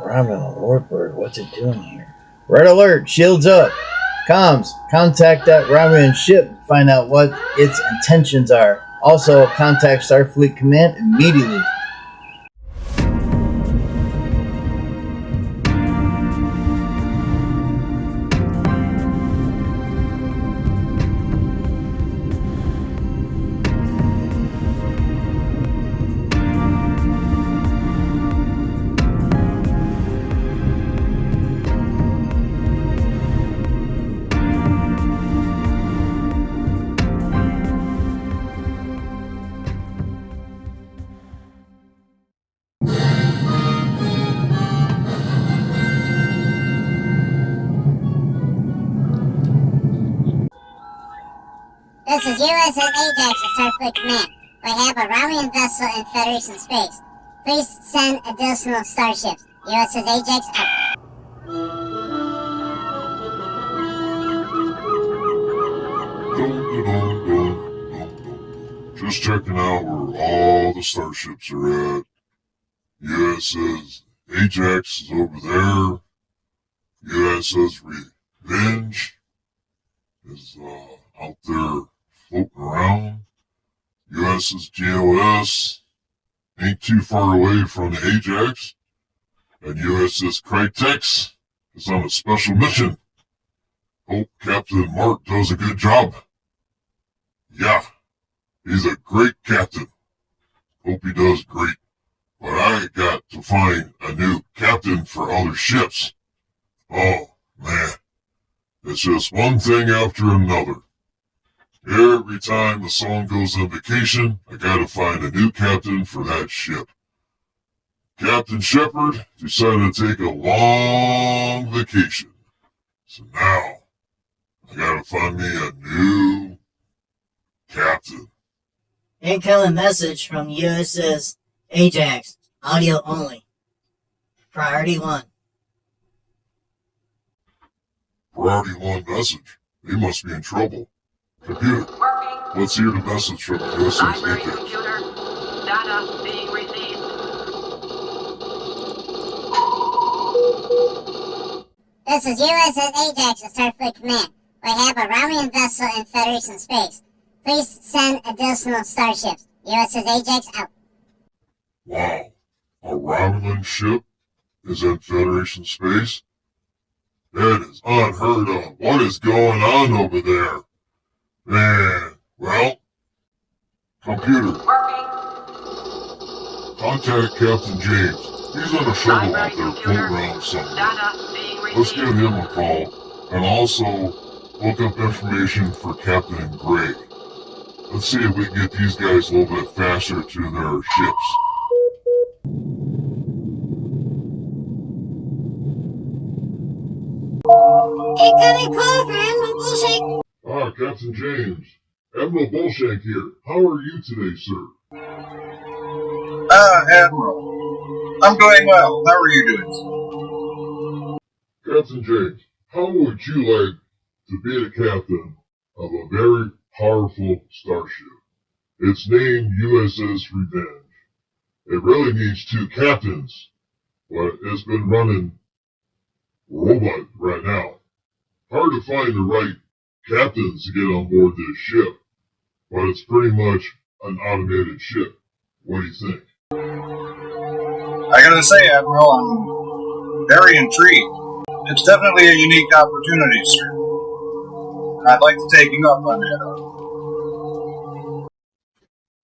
Robin, a warbird, what's it doing here? Red alert, shields up. Comms, contact that Romulan ship and find out what its intentions are. Also, contact Starfleet Command immediately. This is USS Ajax of Starfleet Command. We have a Romulan vessel in Federation space. Please send additional starships. USS Ajax out. Just checking out where all the starships are at. USS Ajax is over there. USS Revenge is out there floating around. USS GLS ain't too far away from the Ajax. And USS Crytex is on a special mission. Hope Captain Mark does a good job. Yeah, he's a great captain. Hope he does great. But I got to find a new captain for other ships. Oh, man. It's just one thing after another. Every time the song goes on vacation, I gotta find a new captain for that ship. Captain Shepard decided to take a long vacation. So now, I gotta find me a new captain. Incoming message from USS Ajax. Audio only. Priority 1. Priority 1 message. They must be in trouble. Computer, let's hear the message from USS Ajax. Computer. Data being received. This is USS Ajax of Starfleet Command. We have a Romulan vessel in Federation space. Please send additional starships. USS Ajax out. Wow. A Romulan ship is in Federation space? That is unheard of. What is going on over there? Man, well, computer, contact Captain James. He's on a shuttle out there floating around somewhere. Let's give him a call, and also look up information for Captain Gray. Let's see if we can get these guys a little bit faster to their ships. Incoming call for Admiral Bullshake. Ah, Captain James. Admiral Bolshank here. How are you today, sir? Admiral. I'm doing well. How are you doing? Captain James, how would you like to be the captain of a very powerful starship? It's named USS Revenge. It really needs 2 captains, but it's been running robot right now. Hard to find the right captains to get on board this ship, but it's pretty much an automated ship. What do you think? I gotta say, Admiral, I'm very intrigued. It's definitely a unique opportunity, sir. I'd like to take you up on that.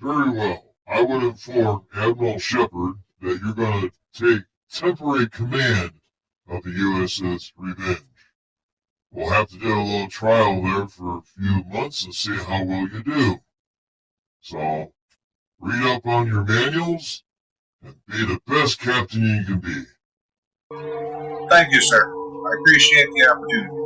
Very well. I would inform Admiral Shepard that you're going to take temporary command of the USS Revenge. We'll have to do a little trial there for a few months and see how well you do. So, read up on your manuals and be the best captain you can be. Thank you, sir. I appreciate the opportunity.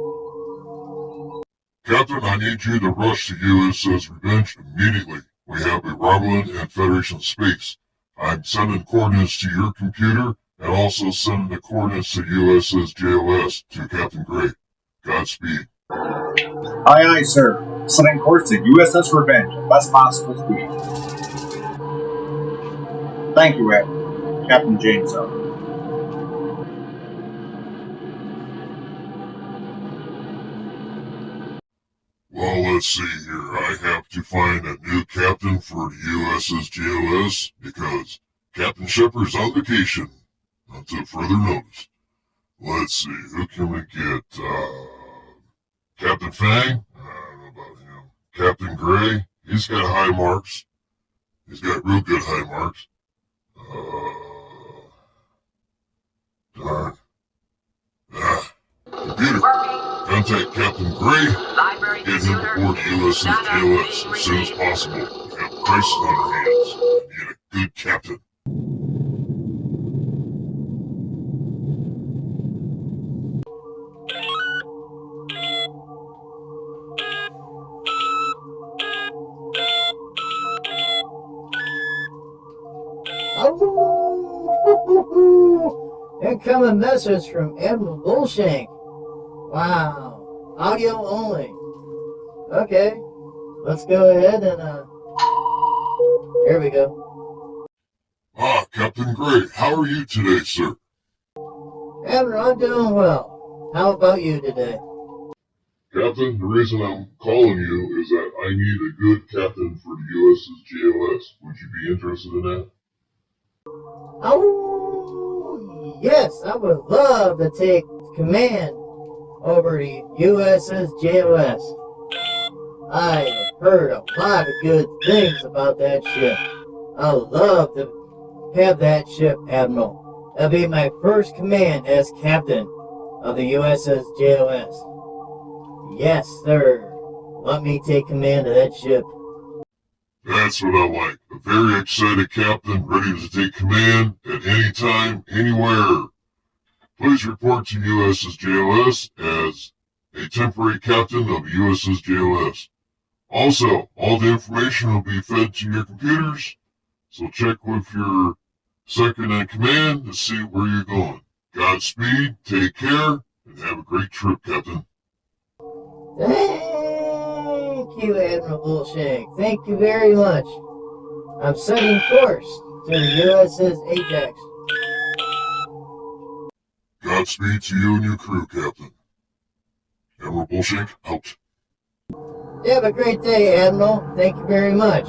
Captain, I need you to rush to USS Revenge immediately. We have a Romulan in Federation space. I'm sending coordinates to your computer and also sending the coordinates to USS JOS to Captain Gray. Godspeed. Aye, aye, sir. Setting course to USS Revenge at best possible speed. Thank you, Admiral. Captain James out. let's see here. I have to find a new captain for the USS JOS because Captain Shepard's on vacation until further notice. Let's see, who can we get? Captain Fang? I don't know about him. Captain Gray? He's got high marks. He's got real good high marks. Darn. Computer, contact Captain Gray. Library Get him computer. aboard the USS Data JOS being as soon as received. possible. We have a crisis on our hands. We need a good captain. Oh, incoming message from Admiral Bullshank. Wow, audio only. Okay, let's go ahead and here we go. Ah, Captain Gray, how are you today, sir? Admiral, I'm doing well. How about you today? Captain, the reason I'm calling you is that I need a good captain for the USS JOS. Would you be interested in that? Oh, yes, I would love to take command over the USS JOS. I have heard a lot of good things about that ship. I'd love to have that ship, Admiral. That'll be my first command as captain of the USS JOS. Yes, sir. Let me take command of that ship. That's what I like. A very excited captain ready to take command at any time, anywhere. Please report to USS JOS as a temporary captain of USS JOS. Also, all the information will be fed to your computers, so check with your second in command to see where you're going. Godspeed, take care, and have a great trip, Captain. Thank you, Admiral Bullshank. Thank you very much. I'm setting course to the USS Ajax. Godspeed to you and your crew, Captain. Admiral Bullshank, out. You have a great day, Admiral. Thank you very much.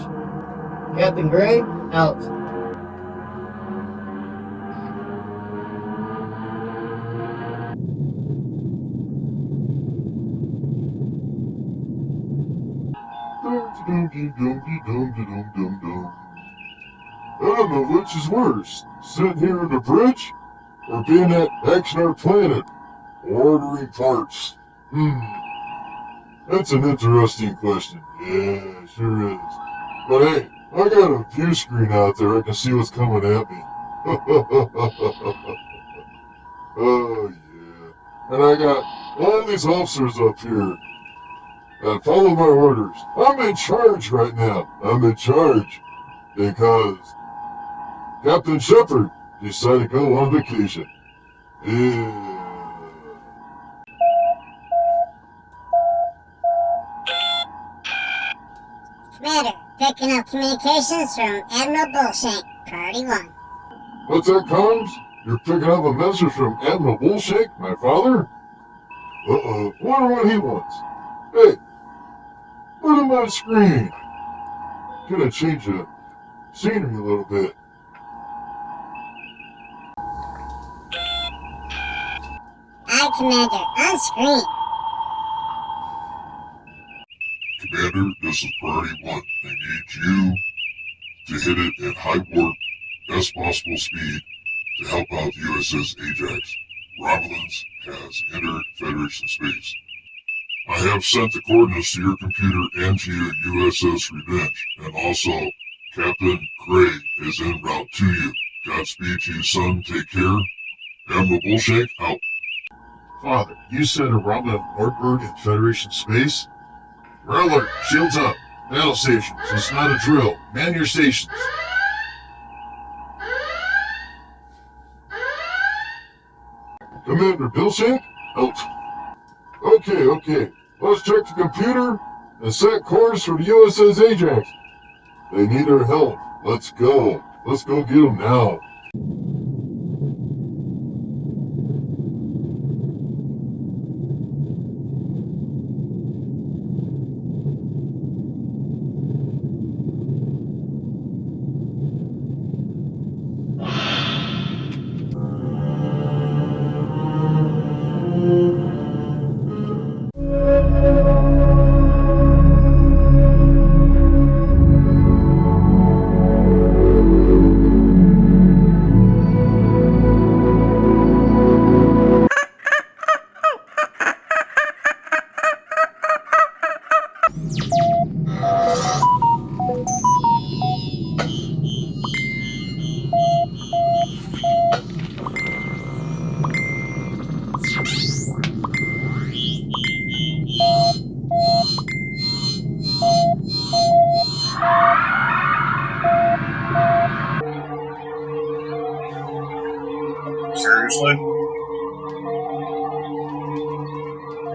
Captain Gray, out. I don't know which is worse, sitting here on the bridge, or being at Exnar Planet, ordering parts. That's an interesting question. Yeah, sure is. But hey, I got a view screen out there. I can see what's coming at me. Oh, yeah. And I got all these officers up here that follow my orders. I'm in charge right now. I'm in charge because Captain Shepard decided to go on vacation. Yeah. Commander, picking up communications from Admiral Bullshank, Priority 1. What's that, Combs? You're picking up a message from Admiral Bullshake, my father? Uh-oh, wonder what he wants. Hey, put him on screen. Gonna change the scenery a little bit. Aye, Commander, on screen. Commander, this is Priority 1. I need you to hit it at high warp, best possible speed, to help out the USS Ajax. Romulans has entered Federation space. I have sent the coordinates to your computer and to your USS Revenge, and also Captain Gray is en route to you. Godspeed to you, son. Take care. Admiral Bullshank, out. Father, you said a Romulan warbird in Federation space? Red alert, shields up. Battle stations, it's not a drill. Man your stations. Commander Billshank, out. Okay. Let's check the computer and set course for the USS Ajax. They need our help. Let's go. Let's go get them now.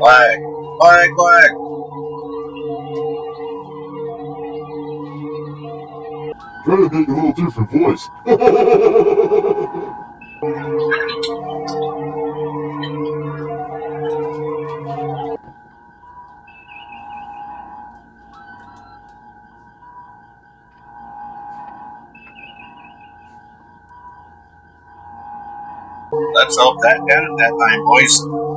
Flag, flag, flag. Try to make a little different voice. Let's hope that down at that time, boys.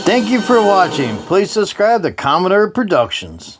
Thank you for watching. Please subscribe to Commodore Productions.